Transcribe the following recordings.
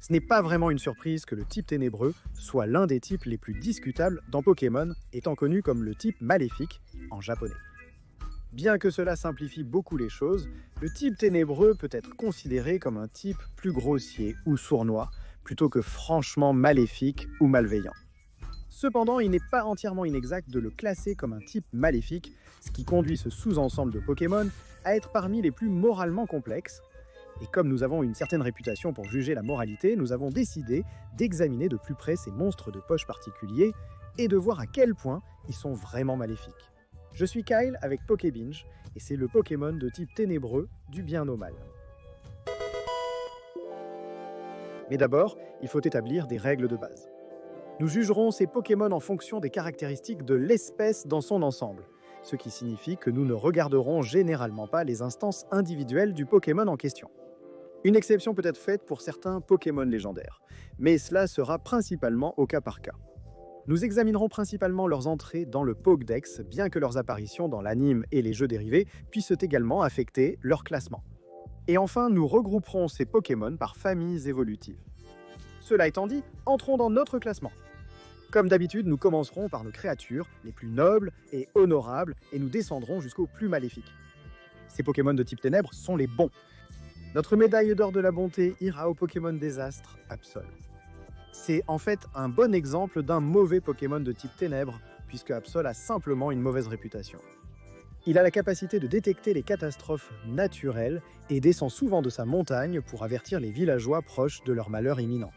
Ce n'est pas vraiment une surprise que le type ténébreux soit l'un des types les plus discutables dans Pokémon, étant connu comme le type maléfique en japonais. Bien que cela simplifie beaucoup les choses, le type ténébreux peut être considéré comme un type plus grossier ou sournois, plutôt que franchement maléfique ou malveillant. Cependant, il n'est pas entièrement inexact de le classer comme un type maléfique, ce qui conduit ce sous-ensemble de Pokémon à être parmi les plus moralement complexes. Et comme nous avons une certaine réputation pour juger la moralité, nous avons décidé d'examiner de plus près ces monstres de poche particuliers et de voir à quel point ils sont vraiment maléfiques. Je suis Kyle avec Pokébinge, et c'est le Pokémon de type ténébreux du bien au mal. Mais d'abord, il faut établir des règles de base. Nous jugerons ces Pokémon en fonction des caractéristiques de l'espèce dans son ensemble, ce qui signifie que nous ne regarderons généralement pas les instances individuelles du Pokémon en question. Une exception peut être faite pour certains Pokémon légendaires, mais cela sera principalement au cas par cas. Nous examinerons principalement leurs entrées dans le Pokédex, bien que leurs apparitions dans l'anime et les jeux dérivés puissent également affecter leur classement. Et enfin, nous regrouperons ces Pokémon par familles évolutives. Cela étant dit, entrons dans notre classement. Comme d'habitude, nous commencerons par nos créatures les plus nobles et honorables et nous descendrons jusqu'aux plus maléfiques. Ces Pokémon de type ténèbres sont les bons. Notre médaille d'or de la bonté ira au Pokémon désastre, Absol. C'est en fait un bon exemple d'un mauvais Pokémon de type ténèbres, puisque Absol a simplement une mauvaise réputation. Il a la capacité de détecter les catastrophes naturelles et descend souvent de sa montagne pour avertir les villageois proches de leur malheur imminent.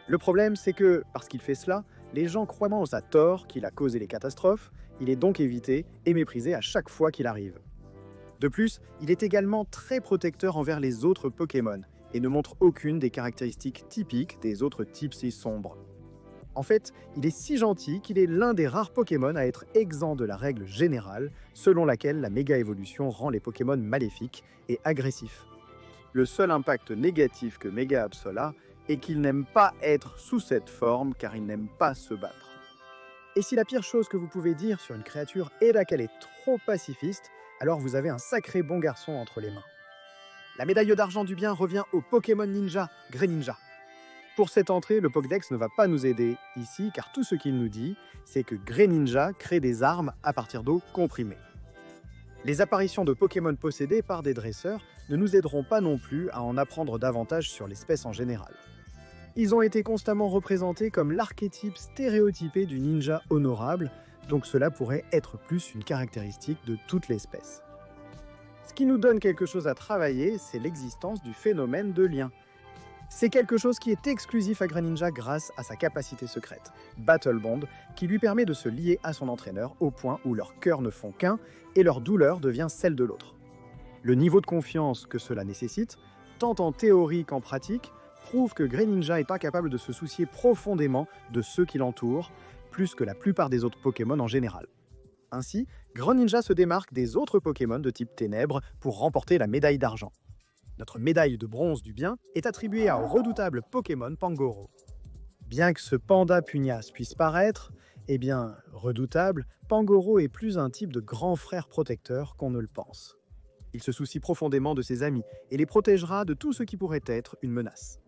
Le problème, c'est que, parce qu'il fait cela, les gens croient à tort qu'il a causé les catastrophes, il est donc évité et méprisé à chaque fois qu'il arrive. De plus, il est également très protecteur envers les autres Pokémon et ne montre aucune des caractéristiques typiques des autres types si sombres. En fait, il est si gentil qu'il est l'un des rares Pokémon à être exempt de la règle générale selon laquelle la méga-évolution rend les Pokémon maléfiques et agressifs. Le seul impact négatif que Mega Absol a est qu'il n'aime pas être sous cette forme car il n'aime pas se battre. Et si la pire chose que vous pouvez dire sur une créature est qu'elle est trop pacifiste, alors vous avez un sacré bon garçon entre les mains. La médaille d'argent du bien revient au Pokémon Ninja, Greninja. Pour cette entrée, le Pokédex ne va pas nous aider ici, car tout ce qu'il nous dit, c'est que Greninja crée des armes à partir d'eau comprimée. Les apparitions de Pokémon possédés par des dresseurs ne nous aideront pas non plus à en apprendre davantage sur l'espèce en général. Ils ont été constamment représentés comme l'archétype stéréotypé du ninja honorable, donc cela pourrait être plus une caractéristique de toute l'espèce. Ce qui nous donne quelque chose à travailler, c'est l'existence du phénomène de lien. C'est quelque chose qui est exclusif à Greninja grâce à sa capacité secrète, Battle Bond, qui lui permet de se lier à son entraîneur au point où leurs cœurs ne font qu'un et leur douleur devient celle de l'autre. Le niveau de confiance que cela nécessite, tant en théorie qu'en pratique, prouve que Greninja est incapable de se soucier profondément de ceux qui l'entourent, plus que la plupart des autres Pokémon en général. Ainsi, Greninja se démarque des autres Pokémon de type ténèbres pour remporter la médaille d'argent. Notre médaille de bronze du bien est attribuée au redoutable Pokémon Pangoro. Bien que ce panda pugnace puisse paraître, redoutable, Pangoro est plus un type de grand frère protecteur qu'on ne le pense. Il se soucie profondément de ses amis et les protégera de tout ce qui pourrait être une menace.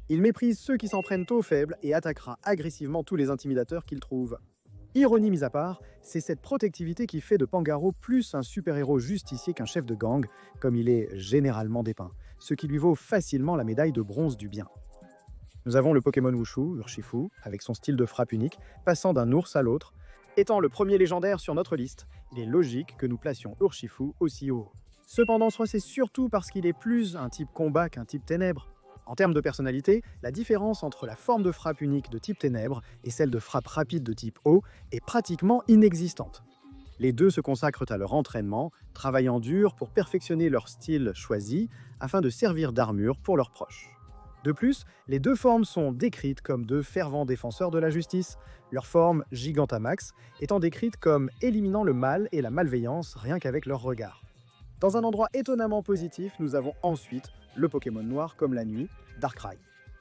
Il méprise ceux qui s'en prennent aux faibles et attaquera agressivement tous les intimidateurs qu'il trouve. Ironie mise à part, c'est cette protectivité qui fait de Pangoro plus un super-héros justicier qu'un chef de gang, comme il est généralement dépeint, ce qui lui vaut facilement la médaille de bronze du bien. Nous avons le Pokémon Wushu, Urshifu, avec son style de frappe unique, passant d'un ours à l'autre. Étant le premier légendaire sur notre liste, il est logique que nous placions Urshifu aussi haut. Cependant, c'est surtout parce qu'il est plus un type combat qu'un type ténèbres. En termes de personnalité, la différence entre la forme de frappe unique de type ténèbres et celle de frappe rapide de type eau est pratiquement inexistante. Les deux se consacrent à leur entraînement, travaillant dur pour perfectionner leur style choisi afin de servir d'armure pour leurs proches. De plus, les deux formes sont décrites comme de fervents défenseurs de la justice, leur forme Gigantamax étant décrite comme éliminant le mal et la malveillance rien qu'avec leur regard. Dans un endroit étonnamment positif, nous avons ensuite le Pokémon noir comme la nuit, Darkrai.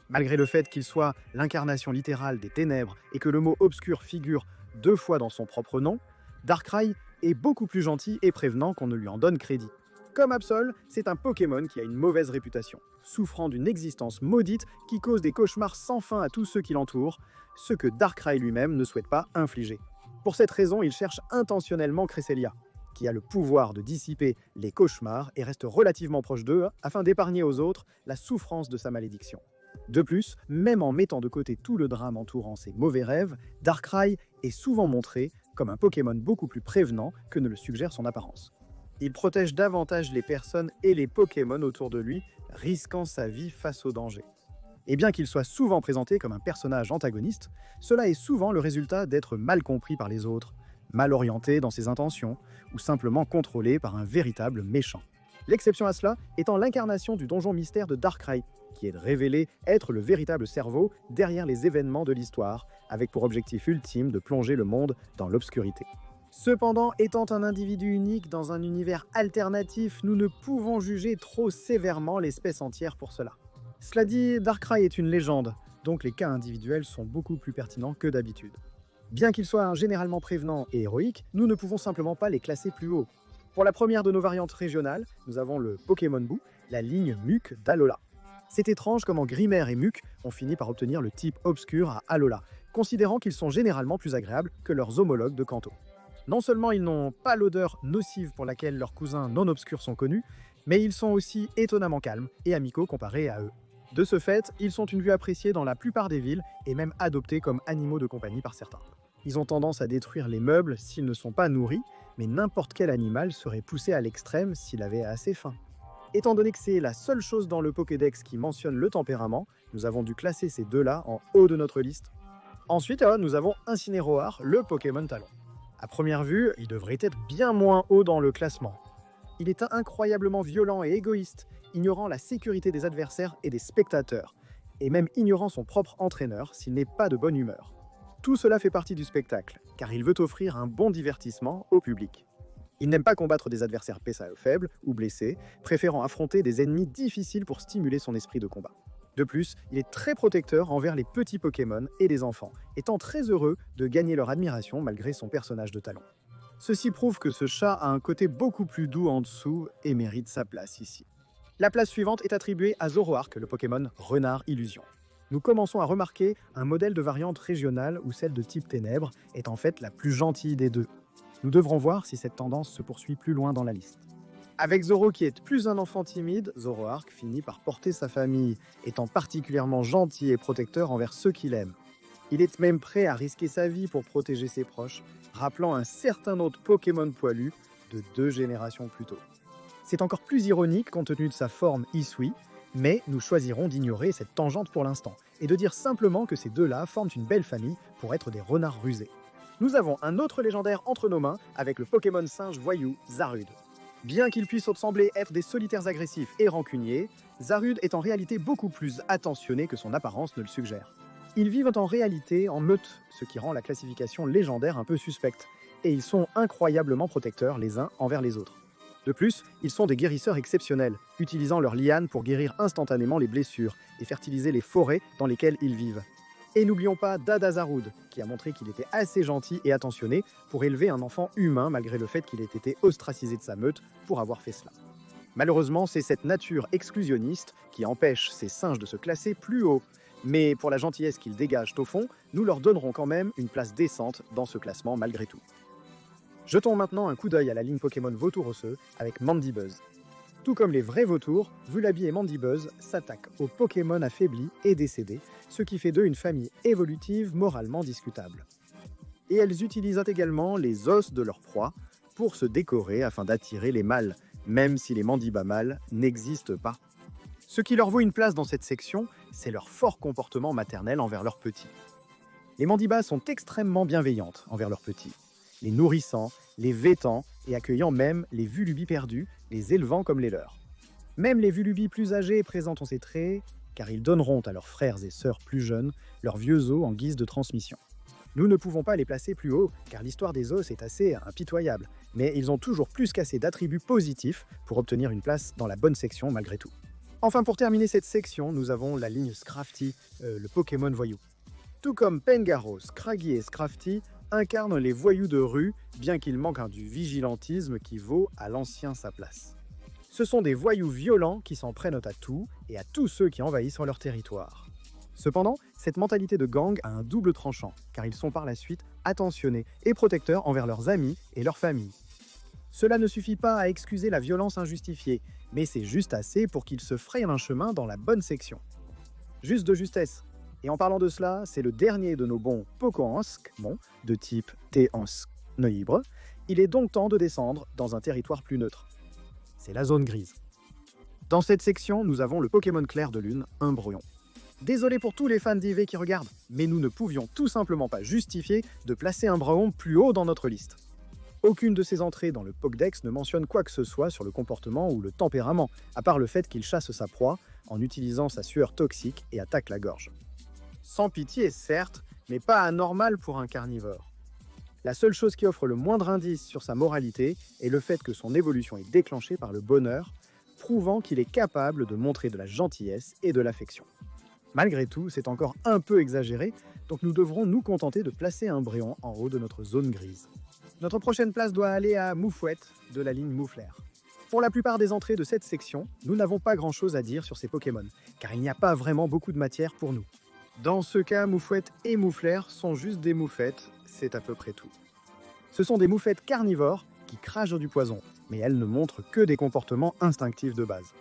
Malgré le fait qu'il soit l'incarnation littérale des ténèbres et que le mot obscur figure 2 fois dans son propre nom, Darkrai est beaucoup plus gentil et prévenant qu'on ne lui en donne crédit. Comme Absol, c'est un Pokémon qui a une mauvaise réputation, souffrant d'une existence maudite qui cause des cauchemars sans fin à tous ceux qui l'entourent, ce que Darkrai lui-même ne souhaite pas infliger. Pour cette raison, il cherche intentionnellement Cresselia, qui a le pouvoir de dissiper les cauchemars et reste relativement proche d'eux afin d'épargner aux autres la souffrance de sa malédiction. De plus, même en mettant de côté tout le drame entourant ses mauvais rêves, Darkrai est souvent montré comme un Pokémon beaucoup plus prévenant que ne le suggère son apparence. Il protège davantage les personnes et les Pokémon autour de lui, risquant sa vie face au danger. Et bien qu'il soit souvent présenté comme un personnage antagoniste, cela est souvent le résultat d'être mal compris par les autres, mal orienté dans ses intentions, ou simplement contrôlé par un véritable méchant. L'exception à cela étant l'incarnation du donjon mystère de Darkrai, qui est de révéler être le véritable cerveau derrière les événements de l'histoire, avec pour objectif ultime de plonger le monde dans l'obscurité. Cependant, étant un individu unique dans un univers alternatif, nous ne pouvons juger trop sévèrement l'espèce entière pour cela. Cela dit, Darkrai est une légende, donc les cas individuels sont beaucoup plus pertinents que d'habitude. Bien qu'ils soient généralement prévenants et héroïques, nous ne pouvons simplement pas les classer plus haut. Pour la première de nos variantes régionales, nous avons le Pokémon Bou, la ligne Muk d'Alola. C'est étrange comment Grimer et Muk ont fini par obtenir le type obscur à Alola, considérant qu'ils sont généralement plus agréables que leurs homologues de Kanto. Non seulement ils n'ont pas l'odeur nocive pour laquelle leurs cousins non obscurs sont connus, mais ils sont aussi étonnamment calmes et amicaux comparés à eux. De ce fait, ils sont une vue appréciée dans la plupart des villes et même adoptés comme animaux de compagnie par certains. Ils ont tendance à détruire les meubles s'ils ne sont pas nourris, mais n'importe quel animal serait poussé à l'extrême s'il avait assez faim. Étant donné que c'est la seule chose dans le Pokédex qui mentionne le tempérament, nous avons dû classer ces deux-là en haut de notre liste. Ensuite, nous avons Incineroar, le Pokémon Talon. À première vue, il devrait être bien moins haut dans le classement. Il est incroyablement violent et égoïste, ignorant la sécurité des adversaires et des spectateurs, et même ignorant son propre entraîneur s'il n'est pas de bonne humeur. Tout cela fait partie du spectacle, car il veut offrir un bon divertissement au public. Il n'aime pas combattre des adversaires PSAE faibles ou blessés, préférant affronter des ennemis difficiles pour stimuler son esprit de combat. De plus, il est très protecteur envers les petits Pokémon et les enfants, étant très heureux de gagner leur admiration malgré son personnage de talon. Ceci prouve que ce chat a un côté beaucoup plus doux en dessous et mérite sa place ici. La place suivante est attribuée à Zoroark, le Pokémon Renard Illusion. Nous commençons à remarquer un modèle de variante régionale où celle de type ténèbres est en fait la plus gentille des deux. Nous devrons voir si cette tendance se poursuit plus loin dans la liste. Avec Zoro qui est plus un enfant timide, Zoroark finit par porter sa famille, étant particulièrement gentil et protecteur envers ceux qu'il aime. Il est même prêt à risquer sa vie pour protéger ses proches, rappelant un certain autre Pokémon poilu de 2 générations plus tôt. C'est encore plus ironique compte tenu de sa forme Isui, mais nous choisirons d'ignorer cette tangente pour l'instant, et de dire simplement que ces deux-là forment une belle famille pour être des renards rusés. Nous avons un autre légendaire entre nos mains avec le Pokémon singe voyou Zarude. Bien qu'ils puissent sembler être des solitaires agressifs et rancuniers, Zarude est en réalité beaucoup plus attentionné que son apparence ne le suggère. Ils vivent en réalité en meute, ce qui rend la classification légendaire un peu suspecte, et ils sont incroyablement protecteurs les uns envers les autres. De plus, ils sont des guérisseurs exceptionnels, utilisant leurs lianes pour guérir instantanément les blessures et fertiliser les forêts dans lesquelles ils vivent. Et n'oublions pas Dada Zarude, qui a montré qu'il était assez gentil et attentionné pour élever un enfant humain malgré le fait qu'il ait été ostracisé de sa meute pour avoir fait cela. Malheureusement, c'est cette nature exclusionniste qui empêche ces singes de se classer plus haut. Mais pour la gentillesse qu'ils dégagent au fond, nous leur donnerons quand même une place décente dans ce classement malgré tout. Jetons maintenant un coup d'œil à la ligne Pokémon Vautour osseux avec Mandibuzz. Tout comme les vrais vautours, Vullaby et Mandibuzz s'attaquent aux Pokémon affaiblis et décédés, ce qui fait d'eux une famille évolutive moralement discutable. Et elles utilisent également les os de leur proie pour se décorer afin d'attirer les mâles, même si les Mandibas mâles n'existent pas. Ce qui leur vaut une place dans cette section, c'est leur fort comportement maternel envers leurs petits. Les Mandibas sont extrêmement bienveillantes envers leurs petits, les nourrissant, les vêtant et accueillant même les Vullaby perdus, les élevant comme les leurs. Même les Vullaby plus âgés présentent ces traits, car ils donneront à leurs frères et sœurs plus jeunes leurs vieux os en guise de transmission. Nous ne pouvons pas les placer plus haut, car l'histoire des os est assez impitoyable, mais ils ont toujours plus qu'assez d'attributs positifs pour obtenir une place dans la bonne section malgré tout. Enfin, pour terminer cette section, nous avons la ligne Scrafty, le Pokémon voyou. Tout comme Pengaro, Scraggy et Scrafty incarnent les voyous de rue, bien qu'ils manquent du vigilantisme qui vaut à l'ancien sa place. Ce sont des voyous violents qui s'en prennent à tout et à tous ceux qui envahissent leur territoire. Cependant, cette mentalité de gang a un double tranchant, car ils sont par la suite attentionnés et protecteurs envers leurs amis et leurs familles. Cela ne suffit pas à excuser la violence injustifiée, mais c'est juste assez pour qu'ils se frayent un chemin dans la bonne section. Juste de justesse. Et en parlant de cela, c'est le dernier de nos bons Pokémon de type T-Neuibre. Il est donc temps de descendre dans un territoire plus neutre. C'est la zone grise. Dans cette section, nous avons le Pokémon clair de lune, Umbreon. Désolé pour tous les fans d'IV qui regardent, mais nous ne pouvions tout simplement pas justifier de placer Umbreon plus haut dans notre liste. Aucune de ses entrées dans le Pokédex ne mentionne quoi que ce soit sur le comportement ou le tempérament, à part le fait qu'il chasse sa proie en utilisant sa sueur toxique et attaque la gorge. Sans pitié, certes, mais pas anormal pour un carnivore. La seule chose qui offre le moindre indice sur sa moralité est le fait que son évolution est déclenchée par le bonheur, prouvant qu'il est capable de montrer de la gentillesse et de l'affection. Malgré tout, c'est encore un peu exagéré, donc nous devrons nous contenter de placer Umbreon en haut de notre zone grise. Notre prochaine place doit aller à Moufouette, de la ligne Mouflair. Pour la plupart des entrées de cette section, nous n'avons pas grand-chose à dire sur ces Pokémon, car il n'y a pas vraiment beaucoup de matière pour nous. Dans ce cas, Moufouette et Mouflair sont juste des moufettes, c'est à peu près tout. Ce sont des moufettes carnivores qui crachent du poison, mais elles ne montrent que des comportements instinctifs de base.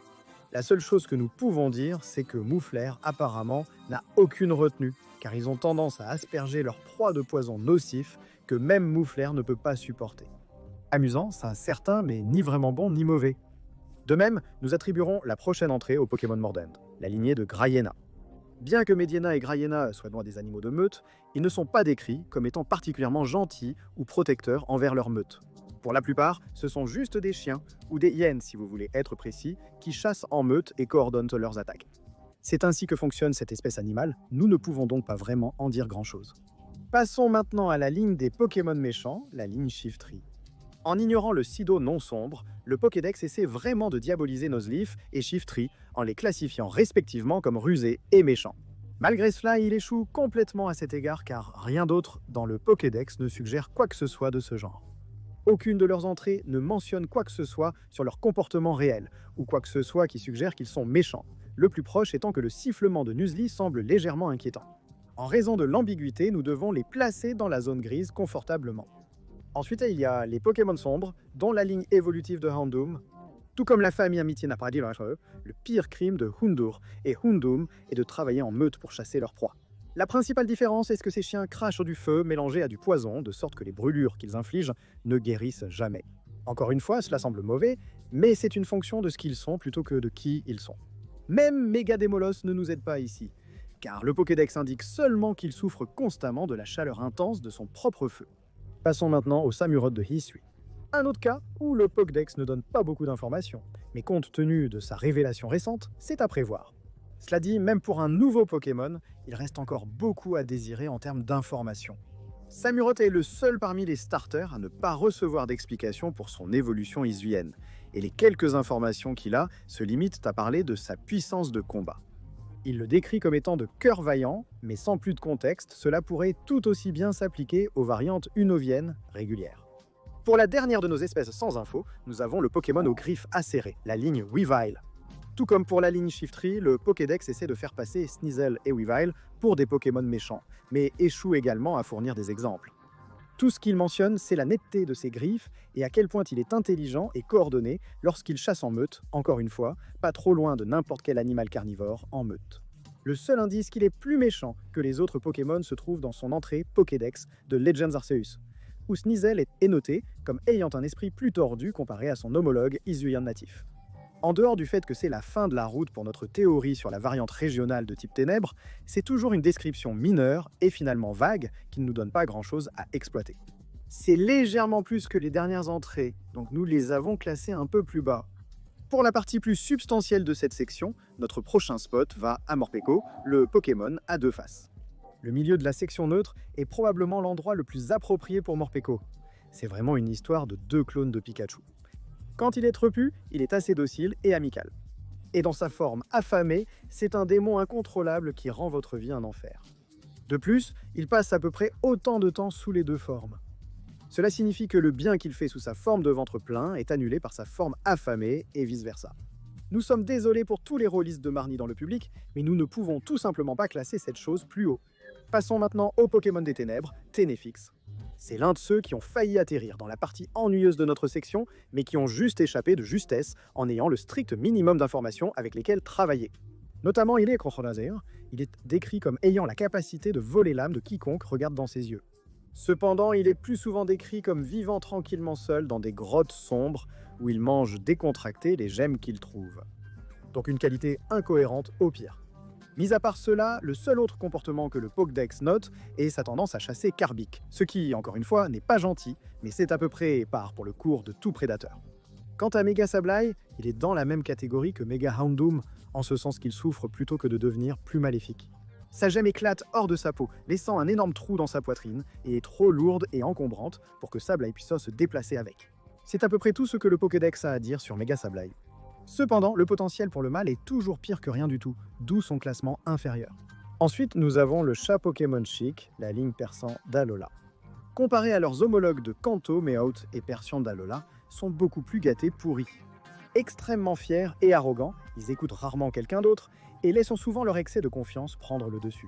La seule chose que nous pouvons dire, c'est que Mouflair, apparemment, n'a aucune retenue, car ils ont tendance à asperger leur proie de poison nocif que même Mouflair ne peut pas supporter. Amusant, ça certain, mais ni vraiment bon ni mauvais. De même, nous attribuerons la prochaine entrée au Pokémon Mordant, la lignée de Graiena. Bien que Mediena et Graiena soient loin des animaux de meute, ils ne sont pas décrits comme étant particulièrement gentils ou protecteurs envers leur meute. Pour la plupart, ce sont juste des chiens, ou des hyènes si vous voulez être précis, qui chassent en meute et coordonnent leurs attaques. C'est ainsi que fonctionne cette espèce animale, nous ne pouvons donc pas vraiment en dire grand-chose. Passons maintenant à la ligne des Pokémon méchants, la ligne Shiftry. En ignorant le Sido non sombre, le Pokédex essaie vraiment de diaboliser Nuzleaf et Shiftry en les classifiant respectivement comme rusés et méchants. Malgré cela, il échoue complètement à cet égard car rien d'autre dans le Pokédex ne suggère quoi que ce soit de ce genre. Aucune de leurs entrées ne mentionne quoi que ce soit sur leur comportement réel, ou quoi que ce soit qui suggère qu'ils sont méchants, le plus proche étant que le sifflement de Nuzleaf semble légèrement inquiétant. En raison de l'ambiguïté, nous devons les placer dans la zone grise confortablement. Ensuite, il y a les Pokémon sombres, dont la ligne évolutive de Houndoom. Tout comme la famille Amitié n'a pas dit le pire crime de Houndour et Houndoom est de travailler en meute pour chasser leur proie. La principale différence est que ces chiens crachent du feu mélangé à du poison, de sorte que les brûlures qu'ils infligent ne guérissent jamais. Encore une fois, cela semble mauvais, mais c'est une fonction de ce qu'ils sont plutôt que de qui ils sont. Même Megadémolos ne nous aide pas ici, car le Pokédex indique seulement qu'il souffre constamment de la chaleur intense de son propre feu. Passons maintenant au Samurott de Hisui. Un autre cas où le Pokédex ne donne pas beaucoup d'informations, mais compte tenu de sa révélation récente, c'est à prévoir. Cela dit, même pour un nouveau Pokémon, il reste encore beaucoup à désirer en termes d'informations. Samurott est le seul parmi les starters à ne pas recevoir d'explication pour son évolution hisuienne, et les quelques informations qu'il a se limitent à parler de sa puissance de combat. Il le décrit comme étant de cœur vaillant, mais sans plus de contexte, cela pourrait tout aussi bien s'appliquer aux variantes unoviennes régulières. Pour la dernière de nos espèces sans info, nous avons le Pokémon aux griffes acérées, la ligne Weavile. Tout comme pour la ligne Shiftry, le Pokédex essaie de faire passer Sneasel et Weavile pour des Pokémon méchants, mais échoue également à fournir des exemples. Tout ce qu'il mentionne, c'est la netteté de ses griffes et à quel point il est intelligent et coordonné lorsqu'il chasse en meute, encore une fois, pas trop loin de n'importe quel animal carnivore en meute. Le seul indice qu'il est plus méchant que les autres Pokémon se trouve dans son entrée Pokédex de Legends Arceus, où Sneasel est noté comme ayant un esprit plus tordu comparé à son homologue hisuien natif. En dehors du fait que c'est la fin de la route pour notre théorie sur la variante régionale de type ténèbres, c'est toujours une description mineure et finalement vague qui ne nous donne pas grand-chose à exploiter. C'est légèrement plus que les dernières entrées, donc nous les avons classées un peu plus bas. Pour la partie plus substantielle de cette section, notre prochain spot va à Morpeko, le Pokémon à deux faces. Le milieu de la section neutre est probablement l'endroit le plus approprié pour Morpeko. C'est vraiment une histoire de deux clones de Pikachu. Quand il est repu, il est assez docile et amical. Et dans sa forme affamée, c'est un démon incontrôlable qui rend votre vie un enfer. De plus, il passe à peu près autant de temps sous les deux formes. Cela signifie que le bien qu'il fait sous sa forme de ventre plein est annulé par sa forme affamée et vice-versa. Nous sommes désolés pour tous les rôlistes de Marnie dans le public, mais nous ne pouvons tout simplement pas classer cette chose plus haut. Passons maintenant au Pokémon des Ténèbres, Ténéfix. C'est l'un de ceux qui ont failli atterrir dans la partie ennuyeuse de notre section, mais qui ont juste échappé de justesse en ayant le strict minimum d'informations avec lesquelles travailler. Notamment, il est décrit comme ayant la capacité de voler l'âme de quiconque regarde dans ses yeux. Cependant, il est plus souvent décrit comme vivant tranquillement seul dans des grottes sombres où il mange décontracté les gemmes qu'il trouve. Donc une qualité incohérente au pire. Mis à part cela, le seul autre comportement que le Pokédex note est sa tendance à chasser Carbic, ce qui, encore une fois, n'est pas gentil, mais c'est à peu près par pour le cours de tout prédateur. Quant à Mega Sableye, il est dans la même catégorie que Mega Houndoom, en ce sens qu'il souffre plutôt que de devenir plus maléfique. Sa gemme éclate hors de sa peau, laissant un énorme trou dans sa poitrine, et est trop lourde et encombrante pour que Sableye puisse se déplacer avec. C'est à peu près tout ce que le Pokédex a à dire sur Mega Sableye. Cependant, le potentiel pour le mâle est toujours pire que rien du tout, d'où son classement inférieur. Ensuite, nous avons le chat Pokémon Chic, la ligne persan d'Alola. Comparé à leurs homologues de Kanto, Meowth et Persian d'Alola, sont beaucoup plus gâtés pourris. Extrêmement fiers et arrogants, ils écoutent rarement quelqu'un d'autre et laissent souvent leur excès de confiance prendre le dessus.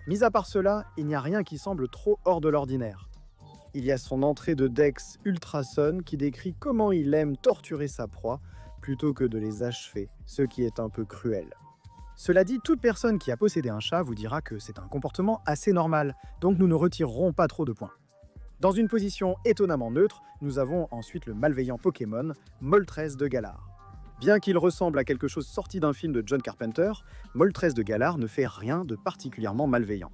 Mis à part cela, il n'y a rien qui semble trop hors de l'ordinaire. Il y a son entrée de Dex Ultrason qui décrit comment il aime torturer sa proie plutôt que de les achever, ce qui est un peu cruel. Cela dit, toute personne qui a possédé un chat vous dira que c'est un comportement assez normal, donc nous ne retirerons pas trop de points. Dans une position étonnamment neutre, nous avons ensuite le malveillant Pokémon, Moltres de Galar. Bien qu'il ressemble à quelque chose sorti d'un film de John Carpenter, Moltres de Galar ne fait rien de particulièrement malveillant.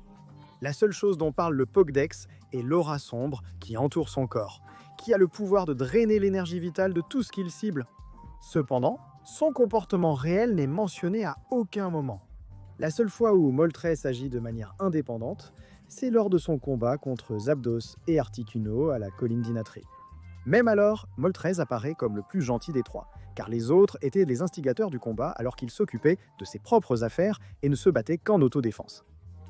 La seule chose dont parle le Pokédex est l'aura sombre qui entoure son corps, qui a le pouvoir de drainer l'énergie vitale de tout ce qu'il cible. Cependant, son comportement réel n'est mentionné à aucun moment. La seule fois où Moltres agit de manière indépendante, c'est lors de son combat contre Zapdos et Articuno à la colline d'Inatré. Même alors, Moltres apparaît comme le plus gentil des trois, car les autres étaient les instigateurs du combat alors qu'il s'occupait de ses propres affaires et ne se battait qu'en autodéfense.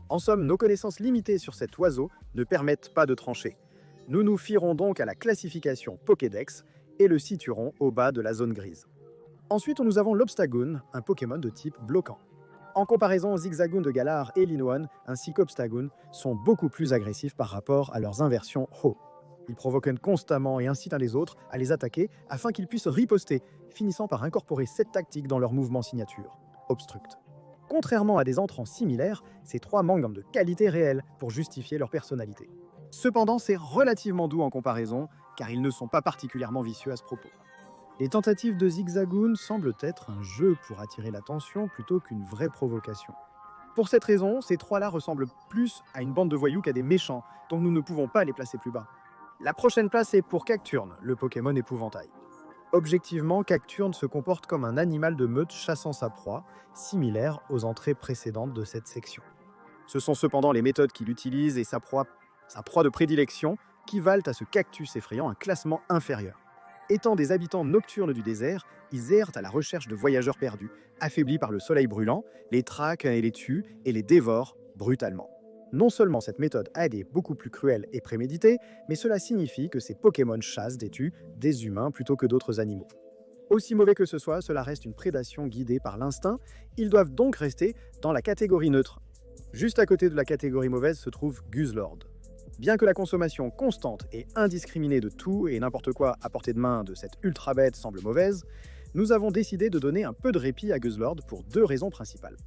En somme, nos connaissances limitées sur cet oiseau ne permettent pas de trancher. Nous nous fierons donc à la classification Pokédex et le situerons au bas de la zone grise. Ensuite, nous avons l'Obstagoon, un Pokémon de type bloquant. En comparaison, Zigzagoon de Galar et Linoone, ainsi qu'Obstagoon, sont beaucoup plus agressifs par rapport à leurs inversions Ho. Ils provoquent constamment et incitent les autres à les attaquer afin qu'ils puissent riposter, finissant par incorporer cette tactique dans leur mouvement signature, Obstruct. Contrairement à des entrants similaires, ces trois manquent de qualité réelle pour justifier leur personnalité. Cependant, c'est relativement doux en comparaison, car ils ne sont pas particulièrement vicieux à ce propos. Les tentatives de Zigzagoon semblent être un jeu pour attirer l'attention plutôt qu'une vraie provocation. Pour cette raison, ces trois-là ressemblent plus à une bande de voyous qu'à des méchants, donc nous ne pouvons pas les placer plus bas. La prochaine place est pour Cacturne, le Pokémon épouvantail. Objectivement, Cacturne se comporte comme un animal de meute chassant sa proie, similaire aux entrées précédentes de cette section. Ce sont cependant les méthodes qu'il utilise et sa proie de prédilection qui valent à ce cactus effrayant un classement inférieur. Étant des habitants nocturnes du désert, ils errent à la recherche de voyageurs perdus, affaiblis par le soleil brûlant, les traquent et les tuent et les dévorent brutalement. Non seulement cette méthode est beaucoup plus cruelle et préméditée, mais cela signifie que ces Pokémon chassent et tuent des humains plutôt que d'autres animaux. Aussi mauvais que ce soit, cela reste une prédation guidée par l'instinct, ils doivent donc rester dans la catégorie neutre. Juste à côté de la catégorie mauvaise se trouve Guzzlord. Bien que la consommation constante et indiscriminée de tout et n'importe quoi à portée de main de cette ultra-bête semble mauvaise, nous avons décidé de donner un peu de répit à Guzzlord pour deux raisons principales.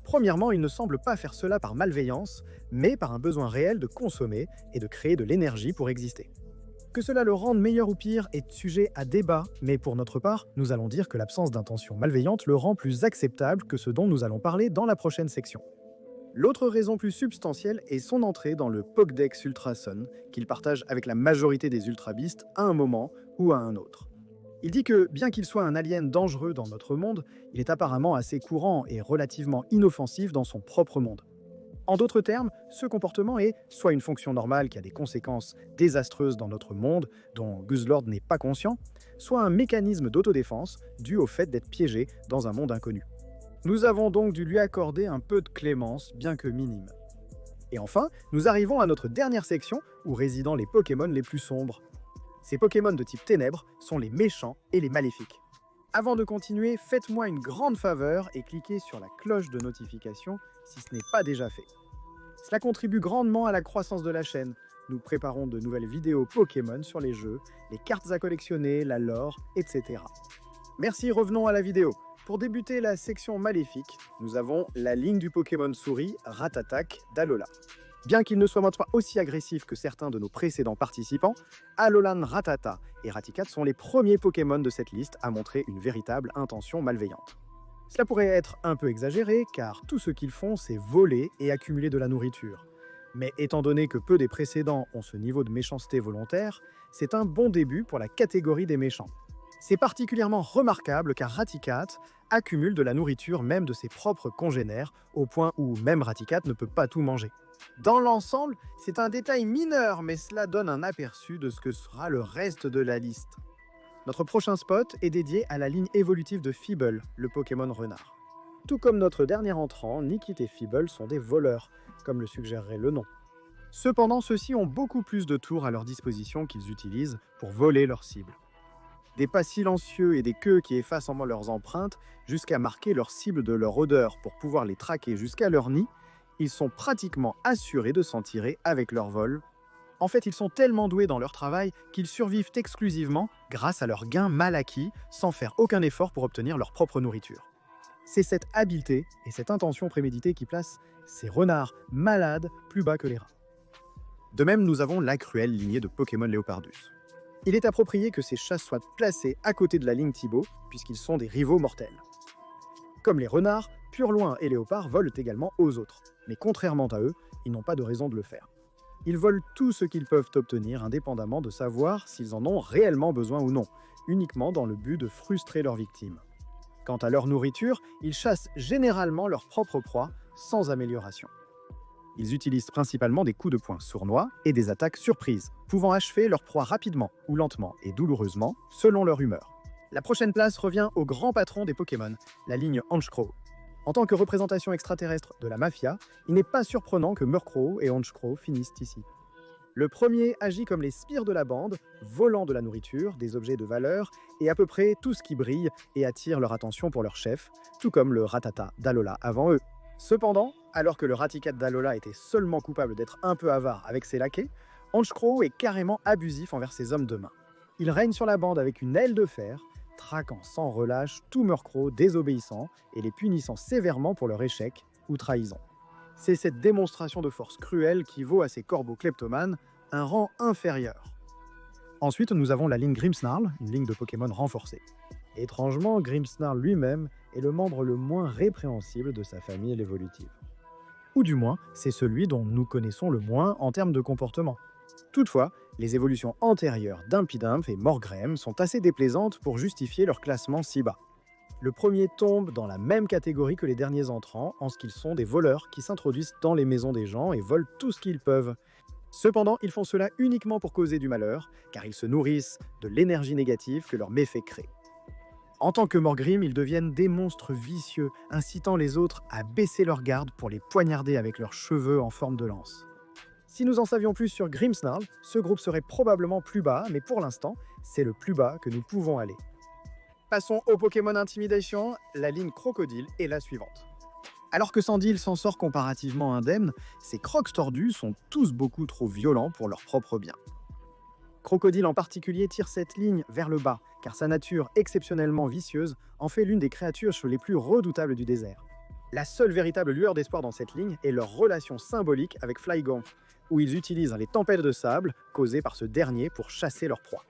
Premièrement, il ne semble pas faire cela par malveillance, mais par un besoin réel de consommer et de créer de l'énergie pour exister. Que cela le rende meilleur ou pire est sujet à débat, mais pour notre part, nous allons dire que l'absence d'intention malveillante le rend plus acceptable que ce dont nous allons parler dans la prochaine section. L'autre raison plus substantielle est son entrée dans le Pokédex Ultrason, qu'il partage avec la majorité des Ultra-Beasts à un moment ou à un autre. Il dit que, bien qu'il soit un alien dangereux dans notre monde, il est apparemment assez courant et relativement inoffensif dans son propre monde. En d'autres termes, ce comportement est soit une fonction normale qui a des conséquences désastreuses dans notre monde, dont Guzzlord n'est pas conscient, soit un mécanisme d'autodéfense dû au fait d'être piégé dans un monde inconnu. Nous avons donc dû lui accorder un peu de clémence, bien que minime. Et enfin, nous arrivons à notre dernière section où résident les Pokémon les plus sombres. Ces Pokémon de type ténèbres sont les méchants et les maléfiques. Avant de continuer, faites-moi une grande faveur et cliquez sur la cloche de notification si ce n'est pas déjà fait. Cela contribue grandement à la croissance de la chaîne. Nous préparons de nouvelles vidéos Pokémon sur les jeux, les cartes à collectionner, la lore, etc. Merci, revenons à la vidéo. Pour débuter la section maléfique, nous avons la ligne du Pokémon souris Rattatak d'Alola. Bien qu'il ne soit pas aussi agressif que certains de nos précédents participants, Alolan Rattata et Raticat sont les premiers Pokémon de cette liste à montrer une véritable intention malveillante. Cela pourrait être un peu exagéré, car tout ce qu'ils font, c'est voler et accumuler de la nourriture. Mais étant donné que peu des précédents ont ce niveau de méchanceté volontaire, c'est un bon début pour la catégorie des méchants. C'est particulièrement remarquable car Raticat accumule de la nourriture même de ses propres congénères, au point où même Raticat ne peut pas tout manger. Dans l'ensemble, c'est un détail mineur, mais cela donne un aperçu de ce que sera le reste de la liste. Notre prochain spot est dédié à la ligne évolutive de Feeble, le Pokémon renard. Tout comme notre dernier entrant, Nickit et Feeble sont des voleurs, comme le suggérerait le nom. Cependant, ceux-ci ont beaucoup plus de tours à leur disposition qu'ils utilisent pour voler leurs cibles. Des pas silencieux et des queues qui effacent en leurs empreintes jusqu'à marquer leur cible de leur odeur pour pouvoir les traquer jusqu'à leur nid, ils sont pratiquement assurés de s'en tirer avec leur vol. En fait, ils sont tellement doués dans leur travail qu'ils survivent exclusivement grâce à leurs gains mal acquis, sans faire aucun effort pour obtenir leur propre nourriture. C'est cette habileté et cette intention préméditée qui placent ces renards malades plus bas que les rats. De même, nous avons la cruelle lignée de Pokémon Léopardus. Il est approprié que ces chats soient placés à côté de la ligne Thibaut, puisqu'ils sont des rivaux mortels. Comme les renards, Purloin et Léopard volent également aux autres, mais contrairement à eux, ils n'ont pas de raison de le faire. Ils volent tout ce qu'ils peuvent obtenir indépendamment de savoir s'ils en ont réellement besoin ou non, uniquement dans le but de frustrer leurs victimes. Quant à leur nourriture, ils chassent généralement leur propre proie sans amélioration. Ils utilisent principalement des coups de poing sournois et des attaques surprises, pouvant achever leur proie rapidement ou lentement et douloureusement, selon leur humeur. La prochaine place revient au grand patron des Pokémon, la ligne Honchkrow. En tant que représentation extraterrestre de la mafia, il n'est pas surprenant que Murkrow et Honchkrow finissent ici. Le premier agit comme les sbires de la bande, volant de la nourriture, des objets de valeur et à peu près tout ce qui brille et attire leur attention pour leur chef, tout comme le Rattata d'Alola avant eux. Cependant, alors que le Raticat d'Alola était seulement coupable d'être un peu avare avec ses laquais, Honchkrow est carrément abusif envers ses hommes de main. Il règne sur la bande avec une aile de fer, traquant sans relâche tout Murkrow désobéissant et les punissant sévèrement pour leur échec ou trahison. C'est cette démonstration de force cruelle qui vaut à ces corbeaux kleptomanes un rang inférieur. Ensuite, nous avons la ligne Grimmsnarl, une ligne de Pokémon renforcée. Étrangement, Grimmsnarl lui-même est le membre le moins répréhensible de sa famille évolutive. Ou du moins, c'est celui dont nous connaissons le moins en termes de comportement. Toutefois, les évolutions antérieures d'Impidumph et Morgrem sont assez déplaisantes pour justifier leur classement si bas. Le premier tombe dans la même catégorie que les derniers entrants, en ce qu'ils sont des voleurs qui s'introduisent dans les maisons des gens et volent tout ce qu'ils peuvent. Cependant, ils font cela uniquement pour causer du malheur, car ils se nourrissent de l'énergie négative que leurs méfaits créent. En tant que Morgrim, ils deviennent des monstres vicieux, incitant les autres à baisser leur garde pour les poignarder avec leurs cheveux en forme de lance. Si nous en savions plus sur Grimmsnarl, ce groupe serait probablement plus bas, mais pour l'instant, c'est le plus bas que nous pouvons aller. Passons au Pokémon Intimidation, la ligne Crocodile est la suivante. Alors que Sandil s'en sort comparativement indemne, ces crocs tordus sont tous beaucoup trop violents pour leur propre bien. Crocodile en particulier tire cette ligne vers le bas, car sa nature exceptionnellement vicieuse en fait l'une des créatures les plus redoutables du désert. La seule véritable lueur d'espoir dans cette ligne est leur relation symbolique avec Flygon, où ils utilisent les tempêtes de sable causées par ce dernier pour chasser leur proie.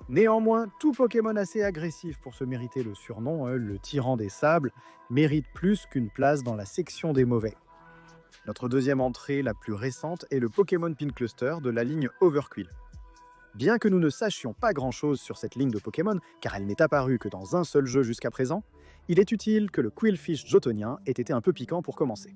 Néanmoins, tout Pokémon assez agressif pour se mériter le surnom, le tyran des sables, mérite plus qu'une place dans la section des mauvais. Notre deuxième entrée, la plus récente, est le Pokémon Pin Cluster de la ligne Overqwil. Bien que nous ne sachions pas grand-chose sur cette ligne de Pokémon, car elle n'est apparue que dans un seul jeu jusqu'à présent, il est utile que le Qwilfish jotunien ait été un peu piquant pour commencer.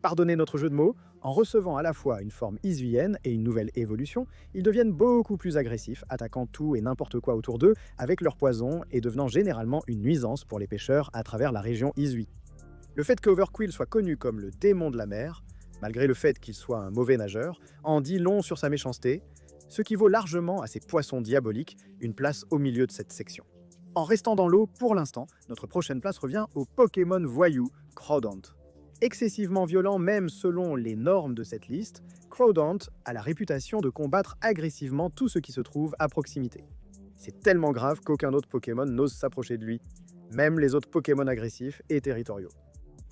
Pardonnez notre jeu de mots, en recevant à la fois une forme isuienne et une nouvelle évolution, ils deviennent beaucoup plus agressifs, attaquant tout et n'importe quoi autour d'eux avec leur poison et devenant généralement une nuisance pour les pêcheurs à travers la région Isui. Le fait que Overqwil soit connu comme le démon de la mer Malgré le fait qu'il soit un mauvais nageur, en dit long sur sa méchanceté, ce qui vaut largement à ces poissons diaboliques une place au milieu de cette section. En restant dans l'eau, pour l'instant, notre prochaine place revient au Pokémon voyou Crawdaunt. Excessivement violent même selon les normes de cette liste, Crawdaunt a la réputation de combattre agressivement tout ce qui se trouve à proximité. C'est tellement grave qu'aucun autre Pokémon n'ose s'approcher de lui, même les autres Pokémon agressifs et territoriaux.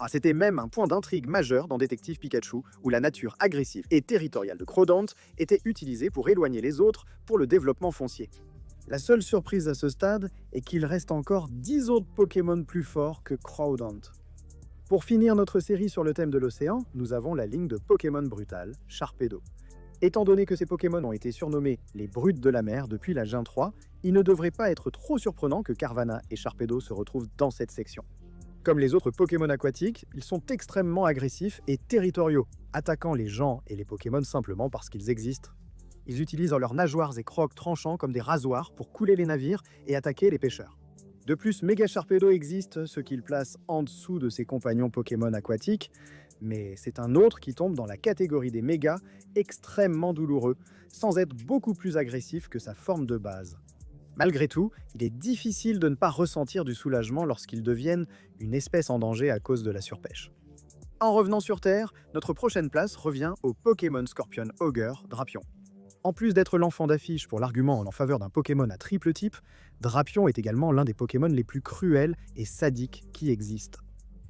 C'était même un point d'intrigue majeur dans Détective Pikachu, où la nature agressive et territoriale de Crawdaunt était utilisée pour éloigner les autres pour le développement foncier. La seule surprise à ce stade est qu'il reste encore 10 autres Pokémon plus forts que Crawdaunt. Pour finir notre série sur le thème de l'océan, nous avons la ligne de Pokémon Brutal, Sharpedo. Étant donné que ces Pokémon ont été surnommés les brutes de la mer depuis la Gen 3, il ne devrait pas être trop surprenant que Carvanha et Sharpedo se retrouvent dans cette section. Comme les autres Pokémon aquatiques, ils sont extrêmement agressifs et territoriaux, attaquant les gens et les Pokémon simplement parce qu'ils existent. Ils utilisent leurs nageoires et crocs tranchants comme des rasoirs pour couler les navires et attaquer les pêcheurs. De plus, Mega Sharpedo existe, ce qu'il place en dessous de ses compagnons Pokémon aquatiques, mais c'est un autre qui tombe dans la catégorie des mégas, extrêmement douloureux, sans être beaucoup plus agressif que sa forme de base. Malgré tout, il est difficile de ne pas ressentir du soulagement lorsqu'ils deviennent une espèce en danger à cause de la surpêche. En revenant sur Terre, notre prochaine place revient au Pokémon Scorpion Ogre Drapion. En plus d'être l'enfant d'affiche pour l'argument en faveur d'un Pokémon à triple type, Drapion est également l'un des Pokémon les plus cruels et sadiques qui existent.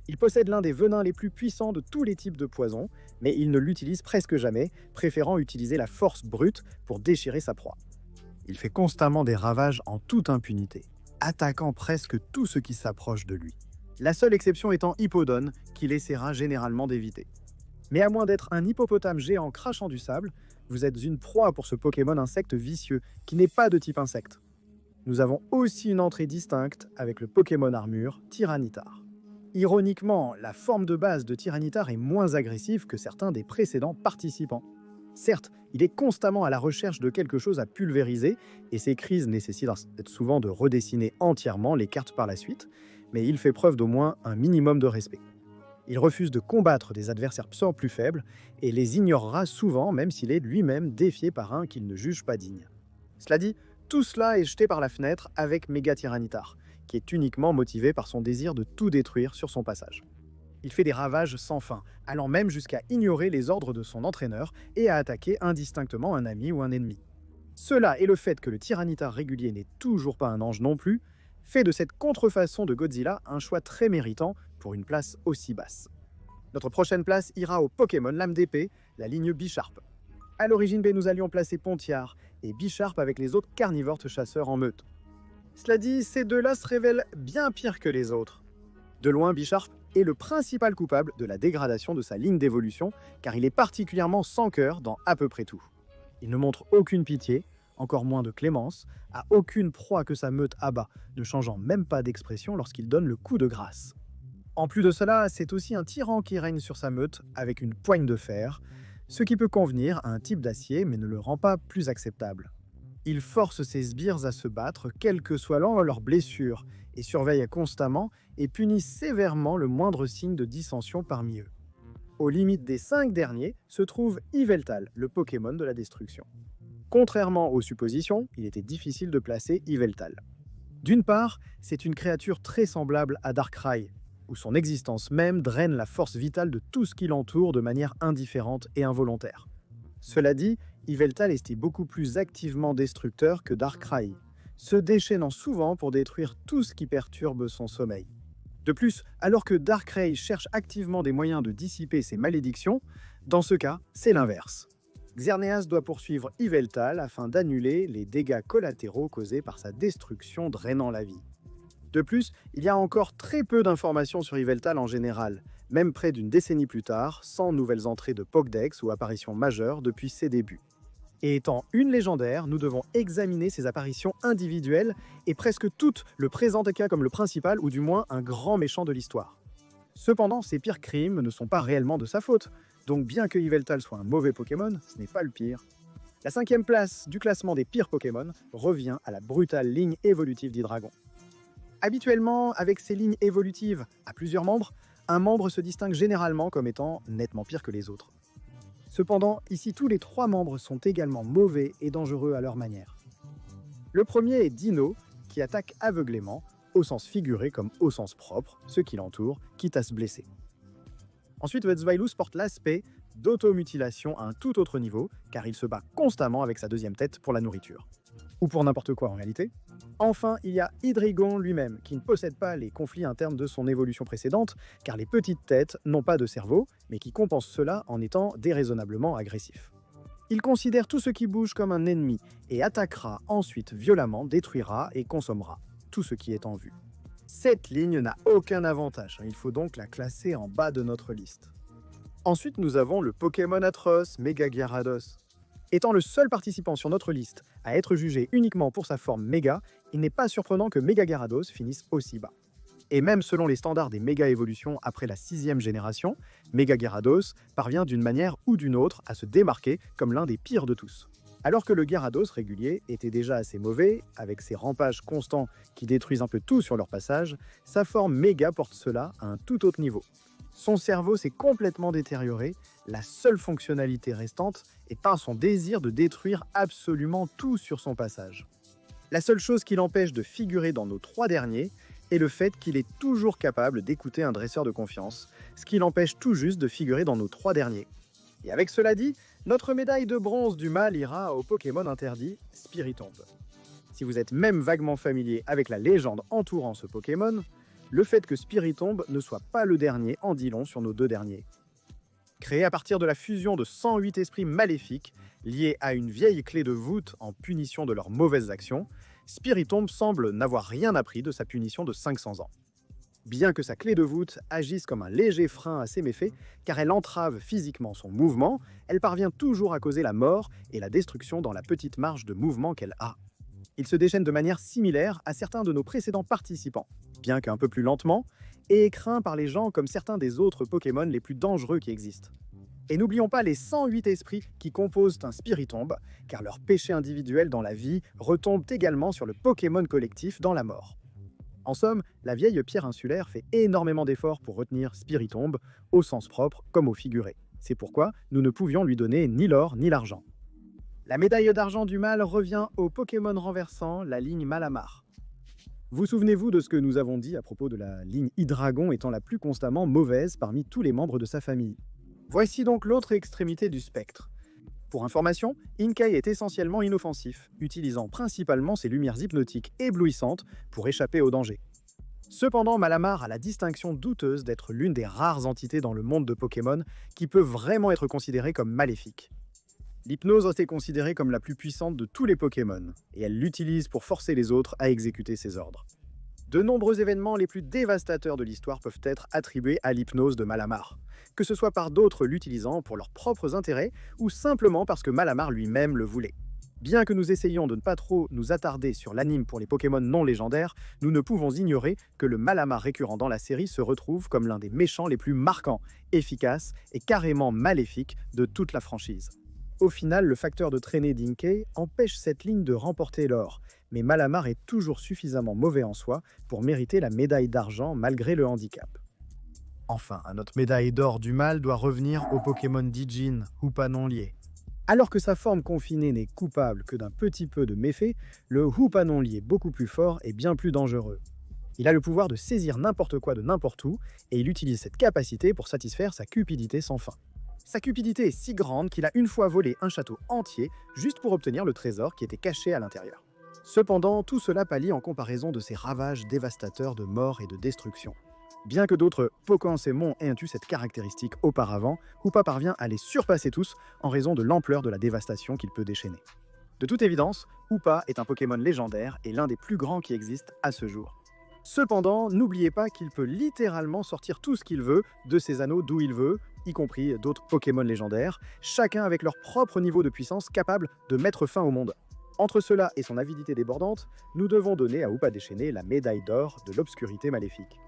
Il possède l'un des venins les plus puissants de tous les types de poisons, mais il ne l'utilise presque jamais, préférant utiliser la force brute pour déchirer sa proie. Il fait constamment des ravages en toute impunité, attaquant presque tout ce qui s'approche de lui. La seule exception étant Hippowdon, qu'il essaiera généralement d'éviter. Mais à moins d'être un hippopotame géant crachant du sable, vous êtes une proie pour ce Pokémon insecte vicieux, qui n'est pas de type insecte. Nous avons aussi une entrée distincte avec le Pokémon armure Tyranitar. Ironiquement, la forme de base de Tyranitar est moins agressive que certains des précédents participants. Certes, il est constamment à la recherche de quelque chose à pulvériser, et ses crises nécessitent souvent de redessiner entièrement les cartes par la suite, mais il fait preuve d'au moins un minimum de respect. Il refuse de combattre des adversaires plus faibles, et les ignorera souvent même s'il est lui-même défié par un qu'il ne juge pas digne. Cela dit, tout cela est jeté par la fenêtre avec Mega Tyranitar, qui est uniquement motivé par son désir de tout détruire sur son passage. Il fait des ravages sans fin, allant même jusqu'à ignorer les ordres de son entraîneur et à attaquer indistinctement un ami ou un ennemi. Cela et le fait que le Tyranitar régulier n'est toujours pas un ange non plus, fait de cette contrefaçon de Godzilla un choix très méritant pour une place aussi basse. Notre prochaine place ira au Pokémon Lame d'épée, la ligne Bisharp. À l'origine B, nous allions placer Pontiard et Bisharp avec les autres carnivores chasseurs en meute. Cela dit, ces deux-là se révèlent bien pires que les autres. De loin, Bisharp est le principal coupable de la dégradation de sa ligne d'évolution, car il est particulièrement sans cœur dans à peu près tout. Il ne montre aucune pitié, encore moins de clémence, à aucune proie que sa meute abat, ne changeant même pas d'expression lorsqu'il donne le coup de grâce. En plus de cela, c'est aussi un tyran qui règne sur sa meute avec une poigne de fer, ce qui peut convenir à un type d'acier mais ne le rend pas plus acceptable. Il force ses sbires à se battre, quelle que soit leur blessure, et surveille constamment et punit sévèrement le moindre signe de dissension parmi eux. Aux limites des 5 derniers se trouve Yveltal, le Pokémon de la destruction. Contrairement aux suppositions, il était difficile de placer Yveltal. D'une part, c'est une créature très semblable à Darkrai, où son existence même draine la force vitale de tout ce qui l'entoure de manière indifférente et involontaire. Cela dit, Yveltal est beaucoup plus activement destructeur que Darkrai, se déchaînant souvent pour détruire tout ce qui perturbe son sommeil. De plus, alors que Darkrai cherche activement des moyens de dissiper ses malédictions, dans ce cas, c'est l'inverse. Xerneas doit poursuivre Yveltal afin d'annuler les dégâts collatéraux causés par sa destruction drainant la vie. De plus, il y a encore très peu d'informations sur Yveltal en général, même près d'une décennie plus tard, sans nouvelles entrées de Pokédex ou apparitions majeures depuis ses débuts. Et étant une légendaire, nous devons examiner ses apparitions individuelles et presque toutes le présentent comme le principal ou du moins un grand méchant de l'histoire. Cependant, ses pires crimes ne sont pas réellement de sa faute, donc bien que Yveltal soit un mauvais Pokémon, ce n'est pas le pire. La 5e place du classement des pires Pokémon revient à la brutale ligne évolutive d'Hydreigon. Habituellement, avec ces lignes évolutives à plusieurs membres, un membre se distingue généralement comme étant nettement pire que les autres. Cependant, ici tous les 3 membres sont également mauvais et dangereux à leur manière. Le premier est Dino, qui attaque aveuglément, au sens figuré comme au sens propre, ceux qui l'entourent, quitte à se blesser. Ensuite, Wetzweiluss porte l'aspect d'automutilation à un tout autre niveau, car il se bat constamment avec sa deuxième tête pour la nourriture. Ou pour n'importe quoi en réalité. Enfin, il y a Hydreigon lui-même, qui ne possède pas les conflits internes de son évolution précédente, car les petites têtes n'ont pas de cerveau, mais qui compensent cela en étant déraisonnablement agressifs. Il considère tout ce qui bouge comme un ennemi, et attaquera ensuite violemment, détruira et consommera tout ce qui est en vue. Cette ligne n'a aucun avantage, il faut donc la classer en bas de notre liste. Ensuite, nous avons le Pokémon atroce Megagyarados. Étant le seul participant sur notre liste à être jugé uniquement pour sa forme méga, il n'est pas surprenant que Megagyarados finisse aussi bas. Et même selon les standards des méga-évolutions après la 6e génération, Megagyarados parvient d'une manière ou d'une autre à se démarquer comme l'un des pires de tous. Alors que le Gyarados régulier était déjà assez mauvais, avec ses rampages constants qui détruisent un peu tout sur leur passage, sa forme méga porte cela à un tout autre niveau. Son cerveau s'est complètement détérioré, la seule fonctionnalité restante étant son désir de détruire absolument tout sur son passage. La seule chose qui l'empêche de figurer dans nos 3 derniers est le fait qu'il est toujours capable d'écouter un dresseur de confiance, ce qui l'empêche tout juste de figurer dans nos 3 derniers. Et avec cela dit, notre médaille de bronze du mal ira au Pokémon interdit, Spiritomb. Si vous êtes même vaguement familier avec la légende entourant ce Pokémon, le fait que Spiritomb ne soit pas le dernier en dit long sur nos 2 derniers. Créé à partir de la fusion de 108 esprits maléfiques liés à une vieille clé de voûte en punition de leurs mauvaises actions, Spiritomb semble n'avoir rien appris de sa punition de 500 ans. Bien que sa clé de voûte agisse comme un léger frein à ses méfaits, car elle entrave physiquement son mouvement, elle parvient toujours à causer la mort et la destruction dans la petite marge de mouvement qu'elle a. Il se déchaîne de manière similaire à certains de nos précédents participants, bien qu'un peu plus lentement, et est craint par les gens comme certains des autres Pokémon les plus dangereux qui existent. Et n'oublions pas les 108 esprits qui composent un Spiritomb, car leurs péchés individuels dans la vie retombent également sur le Pokémon collectif dans la mort. En somme, la vieille pierre insulaire fait énormément d'efforts pour retenir Spiritomb, au sens propre comme au figuré. C'est pourquoi nous ne pouvions lui donner ni l'or ni l'argent. La médaille d'argent du mal revient au Pokémon renversant, la ligne Malamar. Vous souvenez-vous de ce que nous avons dit à propos de la ligne Hydreigon étant la plus constamment mauvaise parmi tous les membres de sa famille? Voici donc l'autre extrémité du spectre. Pour information, Inkay est essentiellement inoffensif, utilisant principalement ses lumières hypnotiques éblouissantes pour échapper au danger. Cependant, Malamar a la distinction douteuse d'être l'une des rares entités dans le monde de Pokémon qui peut vraiment être considérée comme maléfique. L'hypnose est considérée comme la plus puissante de tous les Pokémon, et elle l'utilise pour forcer les autres à exécuter ses ordres. De nombreux événements les plus dévastateurs de l'histoire peuvent être attribués à l'hypnose de Malamar, que ce soit par d'autres l'utilisant pour leurs propres intérêts ou simplement parce que Malamar lui-même le voulait. Bien que nous essayions de ne pas trop nous attarder sur l'anime pour les Pokémon non légendaires, nous ne pouvons ignorer que le Malamar récurrent dans la série se retrouve comme l'un des méchants les plus marquants, efficaces et carrément maléfiques de toute la franchise. Au final, le facteur de traînée d'Inkay empêche cette ligne de remporter l'or, mais Malamar est toujours suffisamment mauvais en soi pour mériter la médaille d'argent malgré le handicap. Enfin, notre médaille d'or du mal doit revenir au Pokémon Dijin, Hoopa non lié. Alors que sa forme confinée n'est coupable que d'un petit peu de méfait, le Hoopa non lié beaucoup plus fort et bien plus dangereux. Il a le pouvoir de saisir n'importe quoi de n'importe où, et il utilise cette capacité pour satisfaire sa cupidité sans fin. Sa cupidité est si grande qu'il a une fois volé un château entier juste pour obtenir le trésor qui était caché à l'intérieur. Cependant, tout cela pâlit en comparaison de ses ravages dévastateurs de mort et de destruction. Bien que d'autres Pokémon aient eu cette caractéristique auparavant, Hoopa parvient à les surpasser tous en raison de l'ampleur de la dévastation qu'il peut déchaîner. De toute évidence, Hoopa est un Pokémon légendaire et l'un des plus grands qui existent à ce jour. Cependant, n'oubliez pas qu'il peut littéralement sortir tout ce qu'il veut de ses anneaux d'où il veut, y compris d'autres Pokémon légendaires, chacun avec leur propre niveau de puissance capable de mettre fin au monde. Entre cela et son avidité débordante, nous devons donner à Hoopa déchaîné la médaille d'or de l'obscurité maléfique.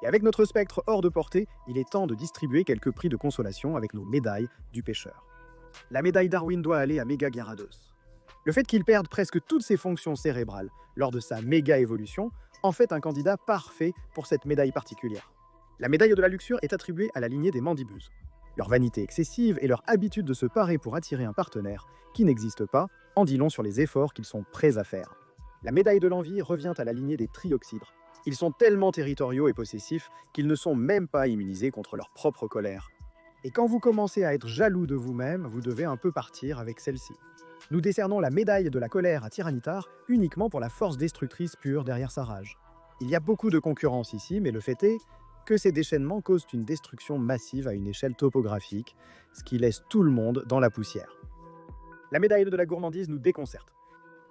Et avec notre spectre hors de portée, il est temps de distribuer quelques prix de consolation avec nos médailles du pêcheur. La médaille Darwin doit aller à Megagyarados. Le fait qu'il perde presque toutes ses fonctions cérébrales lors de sa méga-évolution en fait un candidat parfait pour cette médaille particulière. La médaille de la luxure est attribuée à la lignée des Mandibuzz. Leur vanité excessive et leur habitude de se parer pour attirer un partenaire qui n'existe pas en dit long sur les efforts qu'ils sont prêts à faire. La médaille de l'envie revient à la lignée des trioxydres. Ils sont tellement territoriaux et possessifs qu'ils ne sont même pas immunisés contre leur propre colère. Et quand vous commencez à être jaloux de vous-même, vous devez un peu partir avec celle-ci. Nous décernons la médaille de la colère à Tyranitar uniquement pour la force destructrice pure derrière sa rage. Il y a beaucoup de concurrence ici, mais le fait est que ces déchaînements causent une destruction massive à une échelle topographique, ce qui laisse tout le monde dans la poussière. La médaille de la gourmandise nous déconcerte.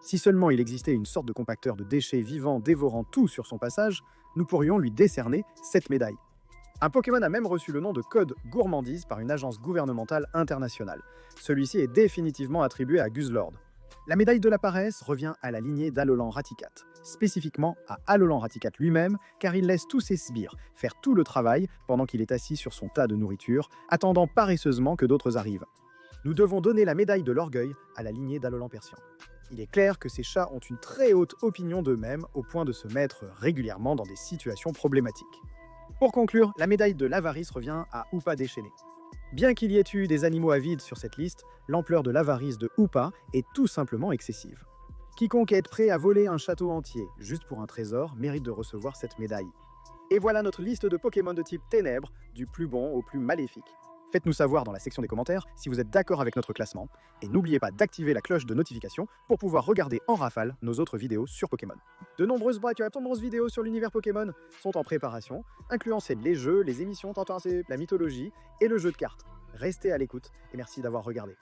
Si seulement il existait une sorte de compacteur de déchets vivants dévorant tout sur son passage, nous pourrions lui décerner cette médaille. Un Pokémon a même reçu le nom de code gourmandise par une agence gouvernementale internationale. Celui-ci est définitivement attribué à Guzzlord. La médaille de la paresse revient à la lignée d'Alolan Raticat, spécifiquement à Alolan Raticat lui-même, car il laisse tous ses sbires faire tout le travail pendant qu'il est assis sur son tas de nourriture, attendant paresseusement que d'autres arrivent. Nous devons donner la médaille de l'orgueil à la lignée d'Alolan Persian. Il est clair que ces chats ont une très haute opinion d'eux-mêmes au point de se mettre régulièrement dans des situations problématiques. Pour conclure, la médaille de l'avarice revient à Hoopa déchaîné. Bien qu'il y ait eu des animaux avides sur cette liste, l'ampleur de l'avarice de Hoopa est tout simplement excessive. Quiconque est prêt à voler un château entier juste pour un trésor mérite de recevoir cette médaille. Et voilà notre liste de Pokémon de type Ténèbres, du plus bon au plus maléfique. Faites-nous savoir dans la section des commentaires si vous êtes d'accord avec notre classement, et n'oubliez pas d'activer la cloche de notification pour pouvoir regarder en rafale nos autres vidéos sur Pokémon. De nombreuses vidéos sur l'univers Pokémon sont en préparation, incluant les jeux, les émissions tentant la mythologie et le jeu de cartes. Restez à l'écoute et merci d'avoir regardé.